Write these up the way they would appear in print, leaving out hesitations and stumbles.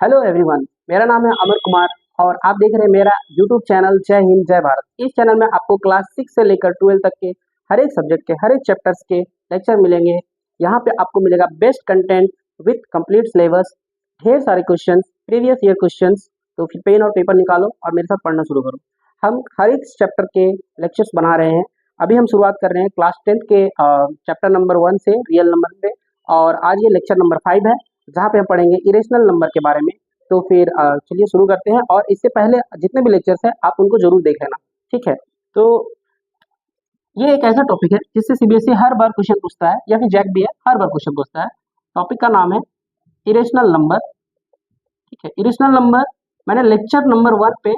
Hello everyone, मेरा नाम है अमर कुमार और आप देख रहे हैं मेरा यूट्यूब चैनल जय हिंद जय भारत। इस चैनल में आपको क्लास 6 से लेकर 12 तक के हर एक सब्जेक्ट के हर एक चैप्टर्स के लेक्चर मिलेंगे। यहाँ पे आपको मिलेगा best content with complete syllabus, ढेर सारे क्वेश्चंस, प्रीवियस ईयर क्वेश्चंस। तो फिर पेन और पेपर निकालो और मेरे साथ पढ़ना शुरू करो। हम हर एक चैप्टर के लेक्चर्स बना रहे हैं। अभी हम शुरुआत कर रहे हैं क्लास 10 के चैप्टर नंबर 1 से रियल नंबर पे, और आज ये लेक्चर नंबर 5 है जहाँ पे हम पढ़ेंगे इरेशनल नंबर के बारे में। तो फिर चलिए शुरू करते हैं, और इससे पहले जितने भी लेक्चर्स हैं आप उनको जरूर देख लेना, ठीक है। तो ये एक ऐसा टॉपिक है जिससे सीबीएसई हर बार क्वेश्चन पूछता है, या फिर जैक भी है हर बार क्वेश्चन पूछता है। टॉपिक का नाम है इरेशनल नंबर, ठीक है। इरेशनल नंबर मैंने लेक्चर नंबर 1 पे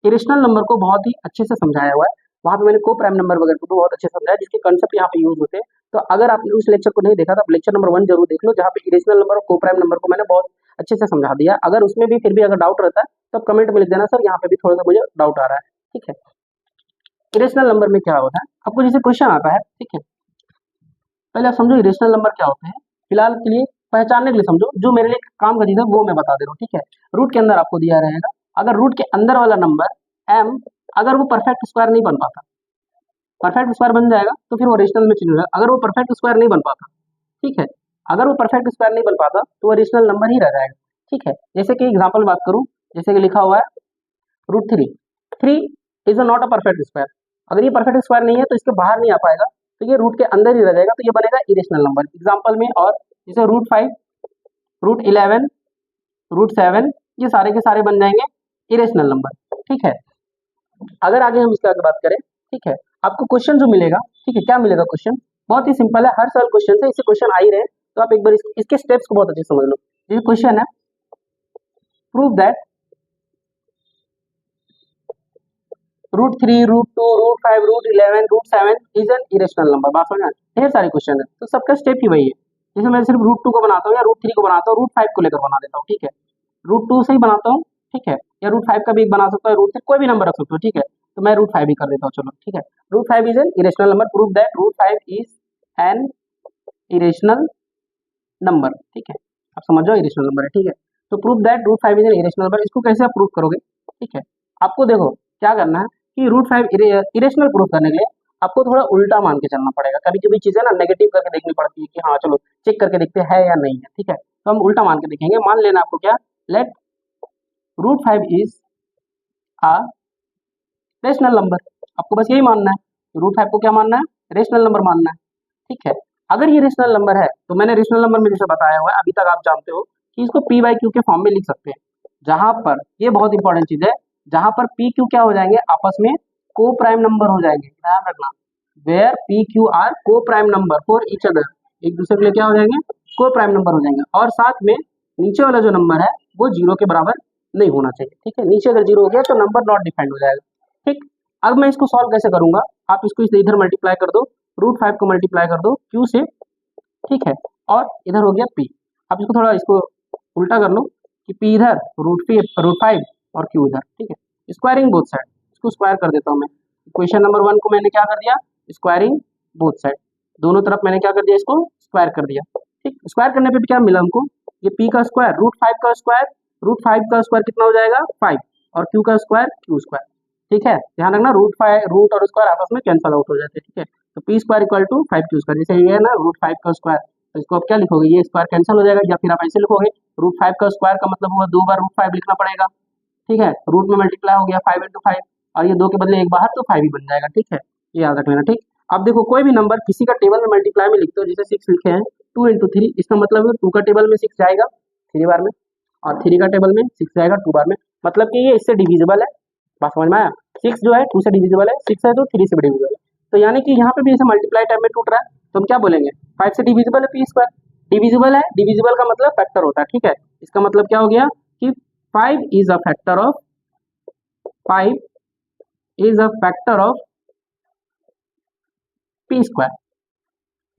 इरेशनल नंबर को बहुत ही अच्छे से समझाया हुआ है। वहाँ पे मैंने को प्राइम नंबर वगैरह को बहुत अच्छे से समझाया, जिसके कंसेप्ट यहाँ पे यूज होते हैं। तो अगर आपने उस लेक्चर को नहीं देखा तो आप लेक्चर नंबर 1 जरूर देख लो, जहाँ पे इरेशनल नंबर और को प्राइम नंबर को मैंने बहुत अच्छे से समझा दिया। अगर उसमें भी फिर भी अगर डाउट रहता है तो आप कमेंट में लिख देना, सर यहाँ पे भी थोड़ा सा मुझे डाउट आ रहा है, ठीक है। इरेशनल नंबर में क्या होता है, आपको जैसे क्वेश्चन आता है, ठीक है, पहले आप समझो इरेशनल नंबर क्या होते हैं। फिलहाल के लिए पहचानने के लिए समझो, जो मेरे लिए काम का चीज है वो मैं बता दे रहा हूँ, ठीक है। रूट के अंदर आपको दिया रहेगा, अगर रूट के अंदर वाला नंबर m अगर वो परफेक्ट स्क्वायर नहीं बन पाता, परफेक्ट स्क्वायर बन जाएगा तो फिर वो रेशनल में चेंज होगा। अगर वो परफेक्ट स्क्वायर नहीं बन पाता, ठीक है, अगर वो परफेक्ट स्क्वायर नहीं बन पाता तो वो रेशनल नंबर ही रह जाएगा, ठीक है। जैसे कि एग्जांपल बात करूं, जैसे कि लिखा हुआ है root three is not a perfect square. अगर ये परफेक्ट स्क्वायर नहीं है तो इसके बाहर नहीं आ पाएगा, तो ये रूट के अंदर ही रह जाएगा, तो ये बनेगा इरेशनल नंबर एग्जाम्पल में। और जैसे रूट 5, रूट 11, रूट 7, ये सारे के सारे बन जाएंगे इरेशनल नंबर, ठीक है। अगर आगे हम इसके आगे बात करें, ठीक है, आपको क्वेश्चन जो मिलेगा, ठीक है, क्या मिलेगा क्वेश्चन, बहुत ही सिंपल है, हर साल क्वेश्चन है, इससे क्वेश्चन आ ही रहे, तो आप एक बार इसके स्टेप्स को बहुत अच्छे से समझ लो। ये क्वेश्चन है, prove that root 3, root 2, root 5, root 11, root 7 is an irrational number. बात समझ, ढेर सारे क्वेश्चन है, तो सबका स्टेप ही वही है। जैसे मैं सिर्फ रूट 2 को बनाता हूँ या रूट 3 को बनाता हूँ, रूट 5 को लेकर बना देता हूँ, ठीक है। रूट 2 से ही बनाता हूँ, ठीक है, या रूट 5 का भी बना सकता हूँ, रूट 3 कोई भी नंबर रख सकते हो, ठीक है। तो मैं रूट 5 ही कर देता हूँ, चलो ठीक है। Root 5 is an irrational number, prove that root 5 is an irrational number, ठीक है। आप समझ जाओ इरेशनल नंबर है, ठीक है। तो prove that root 5 is an irrational number, इसको कैसे आप प्रूव करोगे, ठीक है। आपको देखो क्या करना है कि रूट 5 इरेशनल प्रूव करने के लिए आपको थोड़ा उल्टा मान के चलना पड़ेगा। कभी कभी चीजें ना नेगेटिव करके देखनी पड़ती है कि हाँ चलो चेक करके देखते हैं या नहीं है, ठीक है। तो हम उल्टा मान के देखेंगे। मान लेना आपको क्या, let root 5 is a rational number. आपको बस यही मानना है, रूट 5 को क्या मानना है, रेशनल नंबर मानना है, ठीक है। अगर ये रेशनल नंबर है तो मैंने रेशनल नंबर में जैसे बताया हुआ है अभी तक, आप जानते हो कि इसको पी बाई क्यू के फॉर्म में लिख सकते हैं, जहां पर ये बहुत इंपॉर्टेंट चीज है, जहां पर पी क्यू क्या हो जाएंगे, आपस में को प्राइम नंबर हो जाएंगे। ध्यान रखना, वेयर पी क्यू आर को prime number for each other, एक दूसरे के लिए क्या हो जाएंगे, को प्राइम नंबर हो जाएंगे। और साथ में नीचे वाला जो नंबर है वो 0 के बराबर नहीं होना चाहिए, ठीक है। नीचे अगर 0 हो गया तो नंबर नॉट डिफाइंड हो जाएगा, ठीक। अब मैं इसको सॉल्व कैसे करूंगा, आप इसको इधर मल्टीप्लाई कर दो, रूट 5 को मल्टीप्लाई कर दो क्यू से, ठीक है, और इधर हो गया पी। अब इसको थोड़ा इसको उल्टा कर लो कि पी इधर, रूट 5 और क्यू इधर, ठीक है। स्क्वायरिंग बोथ साइड, इसको स्क्वायर कर देता हूँ मैं। क्वेश्चन नंबर 1 को मैंने क्या कर दिया, स्क्वायरिंग बोथ साइड, दोनों तरफ मैंने क्या कर दिया, इसको स्क्वायर कर दिया, ठीक। स्क्वायर करने पे क्या मिला हमको, ये पी का स्क्वायर, रूट 5 का स्क्वायर, रूट 5 का स्क्वायर कितना हो जाएगा 5, और क्यू का स्क्वायर क्यू स्क्वायर, ठीक है। ध्यान रखना, रूट और स्क्वायर आपस में कैंसल आउट हो जाते हैं, ठीक है। तो p square equal to 5 q square, जैसे ये है ना रूट 5 का स्क्वायर, तो इसको आप क्या लिखोगे, ये स्क्वायर कैंसिल हो जाएगा, या फिर आप ऐसे लिखोगे रूट 5 का स्क्वायर का मतलब हुआ 2 बार रूट 5 लिखना पड़ेगा, ठीक है। रूट में मल्टीप्लाई हो गया 5 इंटू 5, और ये 2 के बदले एक बाहर तो 5 ही बन जाएगा, ठीक है। ये याद रख लेना, ठीक। अब देखो कोई भी नंबर किसी का टेबल में मल्टीप्लाई में लिखते हो, जैसे 6 लिखे हैं 2 इंटू 3, इसका मतलब 2 का टेबल में 6 जाएगा 3 बार में, और 3 का टेबल में 6 जाएगा 2 बार में, मतलब कि ये इससे डिविजिबल है। बात समझ में आया, 6 जो है 2 से डिविजिबल है, 6 है तो 3 से भी डिविजिबल है। तो यानी कि यहाँ पे भी ऐसे मल्टीप्लाई टाइम में टूट रहा है, तो हम क्या बोलेंगे, 5 से डिविजिबल है पी स्क्वायर, डिविजिबल है, डिविजिबल का मतलब फैक्टर होता है, ठीक है। इसका मतलब क्या हो गया कि 5 is a factor of 5 is a factor of P square.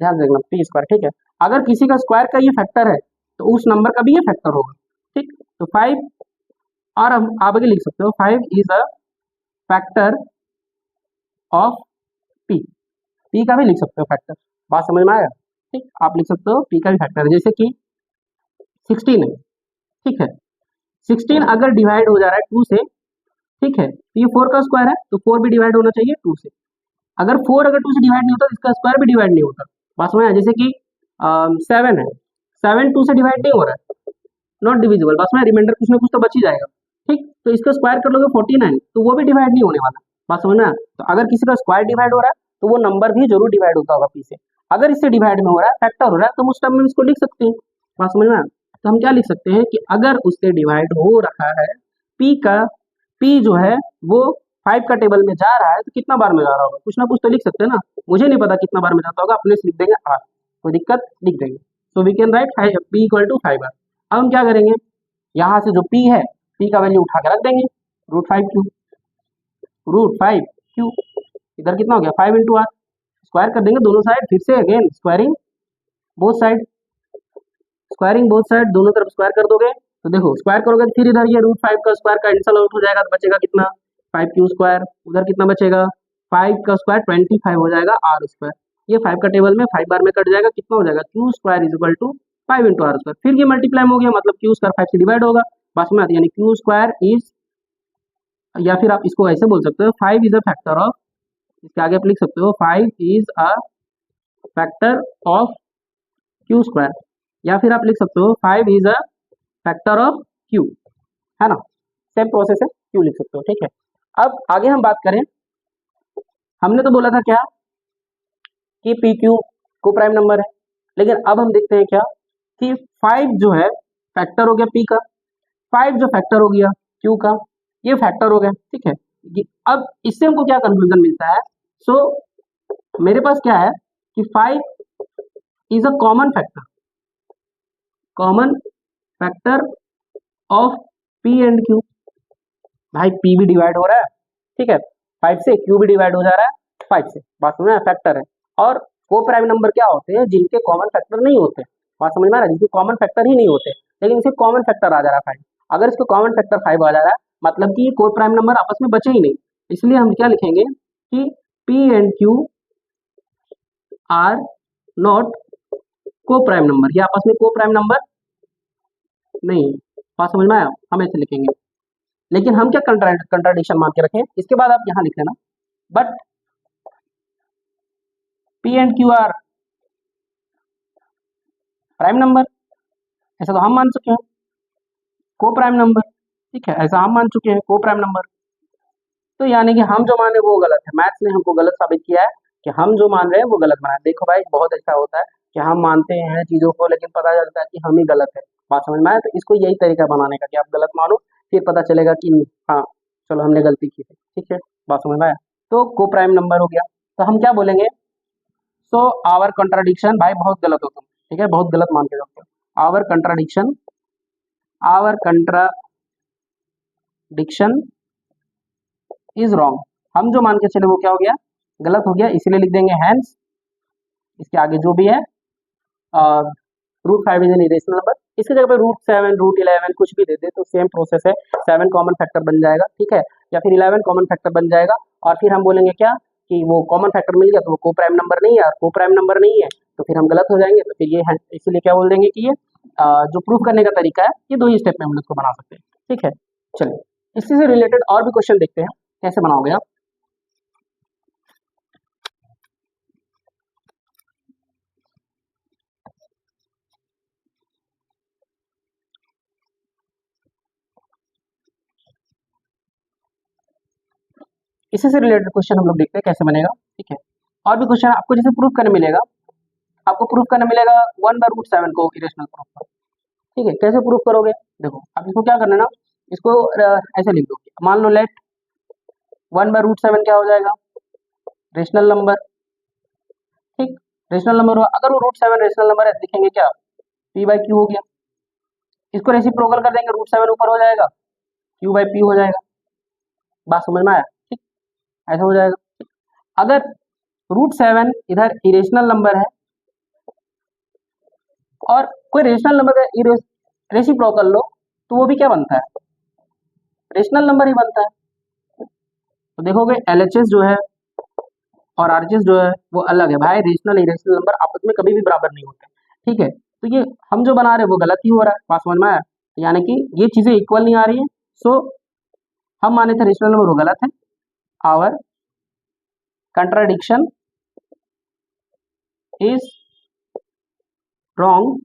ध्यान रखना पी स्क्वायर, ठीक है। अगर किसी का स्क्वायर का ये फैक्टर है तो उस नंबर का भी ये फैक्टर होगा, ठीक। तो 5, और हम आगे लिख सकते हो 5 is a factor of P, P का भी लिख सकते हो फैक्टर। बात समझ में आया, ठीक। आप लिख सकते हो पी का भी फैक्टर है, जैसे कि 16 है, ठीक है। 16 अगर डिवाइड हो जा रहा है 2 से, ठीक है, तो ये 4 का स्क्वायर है, तो 4 भी डिवाइड होना चाहिए 2 से। अगर 4 अगर 2 से डिवाइड नहीं होता तो इसका स्क्वायर भी डिवाइड नहीं होता। बात समझ आया? जैसे कि 7 है, 7 2 से डिवाइड नहीं हो रहा है, नॉट डिविजिबल। बस में रिमाइंडर कुछ ना कुछ तो बच ही जाएगा, ठीक। तो इसका स्क्वायर कर लोगे 49, तो वो भी डिवाइड नहीं होने वाला। बात समझ में आया? तो अगर किसी का स्क्वायर डिवाइड हो रहा है तो वो नंबर भी जरूर डिवाइड होता होगा पी से। अगर इससे डिवाइड में हो रहा है, फैक्टर हो रहा है, तो हम उस टाइम में इसको लिख सकते हैं। बात समझ में आया? तो हम क्या लिख सकते हैं कि अगर उससे डिवाइड हो रहा है पी का, पी जो है वो 5 का टेबल में जा रहा है, तो कितना बार में जा रहा होगा, कुछ ना कुछ तो लिख सकते हैं ना। मुझे नहीं पता कितना बार में जाता होगा, अपने से लिख देंगे आर, कोई दिक्कत, लिख देंगे। So we can write p equal to 5 r. अब हम क्या करेंगे, यहाँ से जो p है, p का वैल्यू उठा के रख देंगे, √5 क्यू, इधर कितना हो गया 5 इंटू आर, स्क्वायर कर देंगे दोनों साइड, फिर से अगेन स्क्वायरिंग बोथ साइड, दोनों तरफ स्क्वायर कर दोगे, तो देखो स्क्वायर करोगे तो फिर इधर ये √5 का स्क्वायर कैंसल आउट हो जाएगा, तो बचेगा कितना 5 क्यू स्क्वायर, उधर कितना बचेगा 5 का स्क्वायर 25 हो जाएगा आर स्क्वायर। ये 5 का टेबल में 5 बार में कट जाएगा, कितना हो जाएगा q square is equal to 5 into r square. फिर ये मल्टीप्लाई हो गया, मतलब क्यू स्क्वायर 5 से डिवाइड होगा, बस में यानी क्यू स्क्वायर इज, या फिर आप इसको ऐसे बोल सकते हो 5 इज अ फैक्टर ऑफ, इसके आगे आप लिख सकते हो 5 is a factor of Q square, या फिर आप लिख सकते हो 5 is a factor of Q, है ना। सेम प्रोसेस है, क्यू लिख सकते हो, ठीक है। अब आगे हम बात करें, हमने तो बोला था क्या कि पी क्यू को प्राइम नंबर है, लेकिन अब हम देखते हैं क्या कि 5 जो है फैक्टर हो गया पी का, 5 जो फैक्टर हो गया क्यू का, ये फैक्टर हो गया, ठीक है। अब इससे हमको क्या कंक्लूजन मिलता है, सो मेरे पास क्या है कि 5 is a common factor of P and Q. भाई पी भी डिवाइड हो रहा है, ठीक है, 5 से, क्यू भी डिवाइड हो जा रहा है 5 से, बात समझ में, फैक्टर है। और को प्राइम नंबर क्या होते हैं, जिनके कॉमन फैक्टर नहीं होते, बात समझ में आ रहा है, जिनके कॉमन फैक्टर ही नहीं होते, लेकिन इसे कॉमन फैक्टर आ जा रहा है 5। अगर इसको कॉमन फैक्टर 5 आ जा रहा है, मतलब कि ये को प्राइम नंबर आपस में बचे ही नहीं, इसलिए हम क्या लिखेंगे कि P and Q R not को प्राइम नंबर, ये आपस में को प्राइम नंबर नहीं, बात समझ में आया, हम ऐसे लिखेंगे। लेकिन हम क्या कंट्राडिक्शन मान के रखें, इसके बाद आप यहां लिख लेना, but P and Q R prime number, ऐसा तो हम मान चुके हैं, को प्राइम नंबर, ठीक है, ऐसा हम मान चुके हैं को प्राइम नंबर। तो यानी कि हम जो मान रहे हैं वो गलत है, मैथ्स ने हमको गलत साबित किया है कि हम जो मान रहे हैं वो गलत बना है। देखो भाई बहुत ऐसा होता है कि हम मानते हैं चीजों को, लेकिन पता चलता है कि हम ही गलत है, बात समझ में आया। तो इसको यही तरीका बनाने का कि आप गलत मानो, फिर पता चलेगा कि हाँ चलो हमने गलती की थी, ठीक है, बात समझ में आया। तो को प्राइम नंबर हो गया, तो हम क्या बोलेंगे, सो आवर कंट्राडिक्शन, भाई बहुत गलत हो तुम, ठीक है, बहुत गलत मान के रखते हो, आवर कंट्राडिक्शन इज रॉन्ग। हम जो मान के चले वो क्या हो गया, गलत हो गया, इसीलिए लिख देंगे हैंस, इसके आगे जो भी है √5 इज एन इरेशनल नंबर, इसकी जगह पे √7 √11 कुछ भी दे दे तो सेम प्रोसेस है, 7 कॉमन फैक्टर बन जाएगा, ठीक है, या फिर 11 कॉमन फैक्टर बन जाएगा। और फिर हम बोलेंगे क्या कि वो कॉमन फैक्टर मिल गया तो वो को प्राइम नंबर नहीं है, और को प्राइम नंबर नहीं है तो फिर हम गलत हो जाएंगे, तो फिर ये है, इसीलिए क्या बोल देंगे कि ये जो प्रूफ करने का तरीका है, ये 2 ही स्टेप में हम इसको बना सकते हैं, ठीक है। चलिए इसी से रिलेटेड और भी क्वेश्चन देखते हैं, कैसे बनाओगे आप। इसी से रिलेटेड क्वेश्चन हम लोग देखते हैं कैसे बनेगा, ठीक है। और भी क्वेश्चन आपको जैसे प्रूफ करने मिलेगा, आपको प्रूफ करने मिलेगा 1/√7 को इरेशनल प्रूफ करो, ठीक है, कैसे प्रूफ करोगे, देखो अब इसको क्या करना है ना, इसको ऐसे लिख दो, मान लो लेट 1/√7 क्या हो जाएगा, रेशनल नंबर, ठीक, रेशनल नंबर हुआ, अगर वो √7 रेशनल नंबर है लिखेंगे क्या p/q हो गया, इसको रेसिप्रोकल कर देंगे, √7 ऊपर हो जाएगा, q/p हो जाएगा, बात समझ में आया, ठीक, ऐसा हो जाएगा। अगर √7 इधर इरेशनल नंबर है और कोई रेशनल नंबर का रेसिप्रोकल लो, तो वो भी क्या बनता है, रेशनल नंबर ही बनता है। तो देखोगे LHS जो है और RHS जो है वो अलग है भाई, रेशनल इरेशनल नंबर आपस में कभी भी बराबर नहीं होते, ठीक है। तो ये हम जो बना रहे हैं वो गलत ही हो रहा है, बात समझ में आया। यानी कि ये चीजें इक्वल नहीं आ रही है, सो हम माने थे रेशनल नंबर, वो गलत है। Our contradiction is wrong,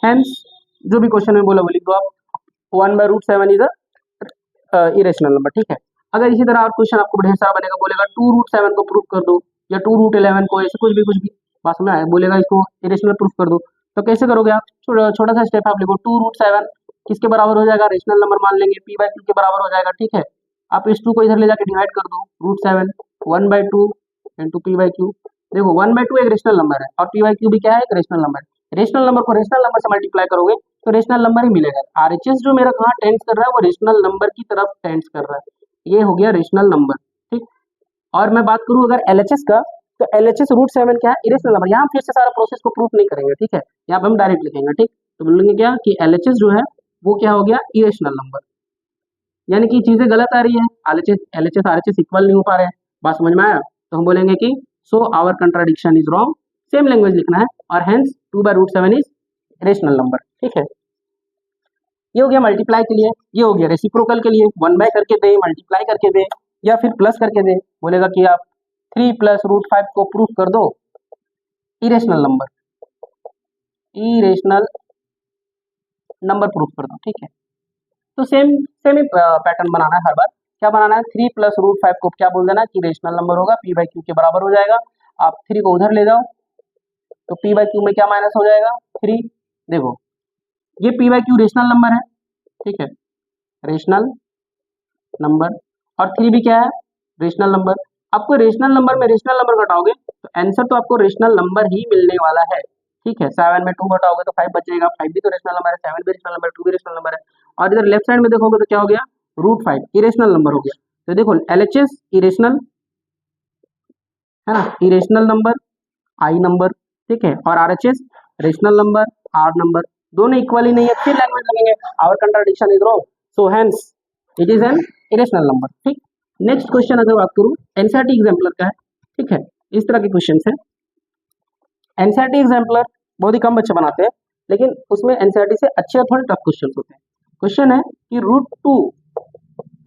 hence जो भी क्वेश्चन में बोला वो लिख दो आप, 1/√7 इज अ इरेशनल नंबर। ठीक है, अगर इसी तरह और क्वेश्चन आपको ढेर सारा बनेगा, बोलेगा 2√7 को प्रूफ कर दो, या 2√11 को, ऐसे कुछ भी बात समझ आए, बोलेगा इसको इरेशनल प्रूफ कर दो, तो कैसे करोगे आप? छोटा सा स्टेप आप लिखो, 2√7 किसके बराबर हो जाएगा? रेशनल नंबर मान लेंगे, p/q के बराबर हो जाएगा। ठीक है, आप इस 2 को इधर ले जाके डिवाइड कर दो, √7 1/2 इंटू p/q। देखो 1/2 एक रेशनल नंबर है और p/q भी क्या है? एक रेशनल नंबर है। रेशनल नंबर को रेशनल नंबर से मल्टीप्लाई करोगे तो रेशनल नंबर ही मिलेगा। आरएचएस जो मेरा कहाँ टेंड्स कर रहा है, वो रेशनल नंबर की तरफ टेंड्स कर रहा है। ये हो गया रेशनल नंबर। ठीक, और मैं बात करूं अगर एलएचएस का, तो एलएचएस √7 क्या है? Irrational number. यहाँ फिर से सारा प्रोसेस को प्रूफ नहीं करेंगे, ठीक है, यहाँ पे हम डायरेक्ट लिखेंगे। ठीक, तो बोलेंगे क्या कि एलएचएस जो है वो क्या हो गया? इरेशनल नंबर, यानी कि चीजें गलत आ रही है, एलएचएस आरएचएस इक्वल नहीं हो पा रहे हैं। बात समझ में आया? तो हम बोलेंगे कि so our contradiction is wrong, same language लिखना है, और हेंस 2/√7 इज रेशनल नंबर। ठीक है, ये हो गया मल्टीप्लाई के लिए, ये हो गया रेसिप्रोकल के लिए, 1/, करके दे, मल्टीप्लाई करके दे, या फिर प्लस करके दे। बोलेगा कि आप 3 + √5 को प्रूफ कर दो irrational number, irrational number proof कर दो। ठीक है, तो सेम ही पैटर्न बनाना है हर बार। क्या बनाना है? 3 + √5 को क्या बोल देना कि रेशनल नंबर होगा, p/q के बराबर हो जाएगा। आप 3 को उधर ले जाओ तो p/q में क्या माइनस हो जाएगा? 3। देखो ये p/q रेशनल नंबर है, ठीक है, रेशनल नंबर, और 3 भी क्या है? Rational number. आपको रेशनल नंबर में रेशनल नंबर घटाओगे तो आंसर तो आपको रेशनल नंबर ही मिलने वाला है। ठीक है, 7 में 2 घटाओगे तो 5 बचेगा, 5 भी तो रेशनल नंबर है, 7 भी रेशनल नंबर है, 2 भी रेशनल नंबर है। और इधर लेफ्ट साइड में देखोगे तो क्या हो गया? √5 इरेशनल नंबर हो गया। तो देखो एलएचएस इरेशनल है ना, इरेशनल नंबर, आई नंबर, ठीक है, और RHS rational number, r number, दोनों इक्वल ही नहीं है, फिर लैंग्वेज लगेंगे our contradiction is wrong, so hence it is an irrational number. ठीक, नेक्स्ट क्वेश्चन अगर बात करूं एनसीईआरटी एग्जाम्पलर का है। ठीक है, इस तरह के क्वेश्चन है। एनसीईआरटी एग्जाम्पलर बहुत ही कम बच्चे बनाते हैं, लेकिन उसमें एनसीईआरटी से अच्छे थोड़े टफ क्वेश्चन होते हैं। क्वेश्चन है कि √2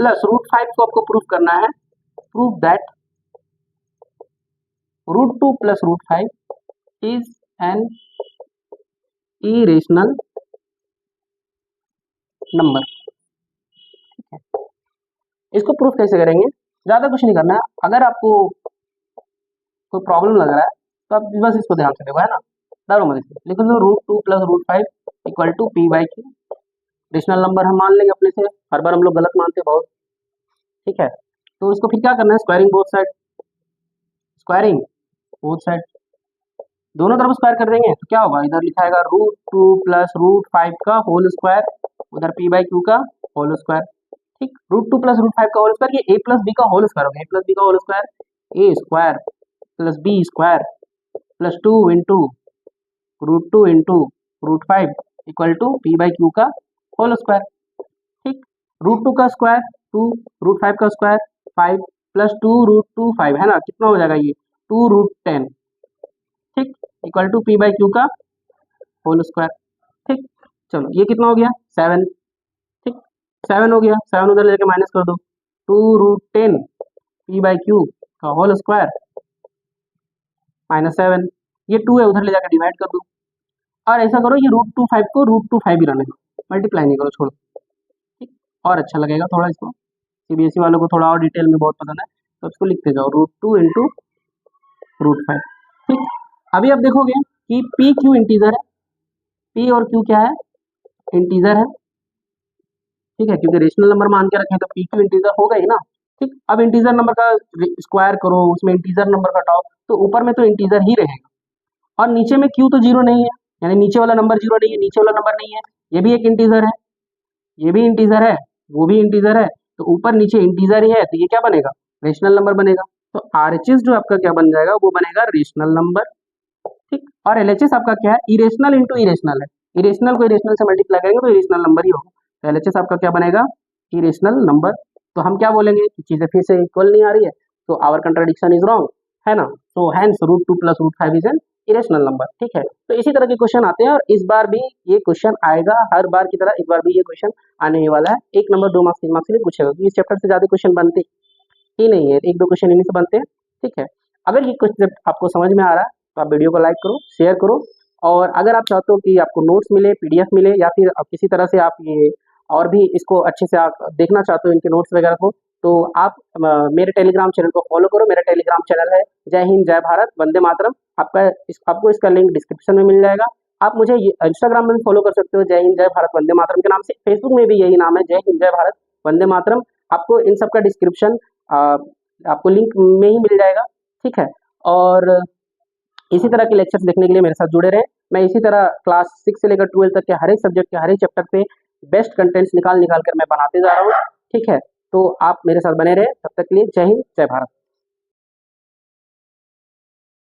+ √5 को आपको प्रूफ करना है, prove that √2 + √5 is an irrational number. इसको प्रूफ कैसे करेंगे? ज्यादा कुछ नहीं करना है, अगर आपको कोई प्रॉब्लम लग रहा है तो आप बस इसको ध्यान से देखो, है ना, डरो मत। इसको लिखो दो, √2 + √5 = p/q। रेशनल नंबर हम मान लेंगे अपने से, हर बार हम लोग गलत मानते हैं बहुत। ठीक है, तो इसको फिर क्या करना है? Squaring both side, squaring both side, दोनों तरफ स्क्वायर कर देंगे तो क्या होगा? इधर लिखाएगा √2 + √5 का होल स्क्वायर, उधर p/q का होल स्क्वायर। ठीक, √2 + √5 का होल स्क्वायर, ये a + b का होल स्क्वायर हो गया, a + b का whole square, a square + b square + 2 into √2 into √5 = p/q का होल स्क्वायर। ठीक, √2 का स्क्वायर 2, √5 का स्क्वायर 5 + 2 √2 5 है ना, कितना हो जाएगा ये? 2√10। ठीक, = p/q का होल स्क्वायर। ठीक, चलो ये कितना हो गया? 7। ठीक, 7 हो गया, 7 उधर लेके माइनस कर दो, 2√10 p/q का होल स्क्वायर -7, ये 2 है, उधर ले जाकर डिवाइड कर दो। और ऐसा करो, ये √25 को √25 ही रहने दो, मल्टीप्लाई नहीं करो, छोड़ो। ठीक, और अच्छा लगेगा थोड़ा, इसको सीबीएसई वालों को थोड़ा और डिटेल में बहुत पसंद है, तो इसको लिखते जाओ, √2 इंटू √5। ठीक, अभी आप देखोगे कि p q इंटीजर है, p और q क्या है? इंटीजर है। ठीक है, क्योंकि रेशनल नंबर मान के रखें तो p q इंटीजर होगा ही ना। ठीक, अब इंटीजर नंबर का स्क्वायर करो, उसमें इंटीजर नंबर घटाओ, तो ऊपर में तो इंटीजर ही रहेगा, और नीचे में q तो 0 नहीं है, यानी नीचे वाला नंबर 0 नहीं है, नीचे वाला नंबर नहीं है, ये भी एक इंटीजर है, ये भी इंटीजर है, वो भी इंटीजर है, तो ऊपर नीचे इंटीजर ही है, तो ये क्या बनेगा? रेशनल नंबर बनेगा। तो आरएचएस जो आपका क्या बन जाएगा? वो बनेगा रेशनल नंबर। ठीक, और एलएचएस आपका क्या है? इरेशनल इंटू इरेशनल है, इरेशनल को इरेशनल से मल्टीप्लाई करेंगे तो इरेशनल नंबर ही होगा। तो एलएचएस आपका क्या बनेगा? Irrational number. तो हम क्या बोलेंगे कि चीजें फिर से इक्वल नहीं आ रही है, तो आवर कंट्राडिक्शन इज रॉन्ग, है ना। So hence √2 + √5 is an irrational number, ठीक है। तो इसी तरह के क्वेश्चन आते हैं और इस बार भी ये क्वेश्चन आएगा, हर बार की तरह इस बार भी ये क्वेश्चन आने ही वाला है। 1 नंबर 2 मार्क्स 3 मार्क्स के लिए पूछेगा, क्योंकि इस चैप्टर से ज़्यादा क्वेश्चन बनते ही नहीं है, 1-2 क्वेश्चन इन्हीं से बनते हैं, ठीक है। अगर ये क्वेश्चन आपको समझ में आ रहा है तो आप वीडियो को लाइक करो, शेयर करो, और अगर आप चाहते हो कि आपको नोट्स मिले, पीडीएफ मिले, या फिर आप किसी तरह से आप ये और भी इसको अच्छे से आप देखना चाहते हो इनके नोट्स वगैरह को, तो आप मेरे टेलीग्राम चैनल को फॉलो करो। मेरा टेलीग्राम चैनल है जय हिंद जय भारत वंदे मातरम। आपको इसका लिंक डिस्क्रिप्शन में मिल जाएगा। आप मुझे इंस्टाग्राम में भी फॉलो कर सकते हो जय हिंद जय भारत वंदे मातरम के नाम से। फेसबुक में भी यही नाम है, जय हिंद जय भारत वंदे मातरम। आपको इन सब का डिस्क्रिप्शन आपको लिंक में ही मिल जाएगा, ठीक है। और इसी तरह के लेक्चर्स देखने के लिए मेरे साथ जुड़े रहें। मैं इसी तरह क्लास 6 से लेकर 12 तक के हर एक सब्जेक्ट के हर एक चैप्टर से बेस्ट कंटेंट्स निकाल कर मैं बनाते जा रहा हूँ, ठीक है। तो आप मेरे साथ बने रहे, तब तक के लिए जय हिंद जय भारत।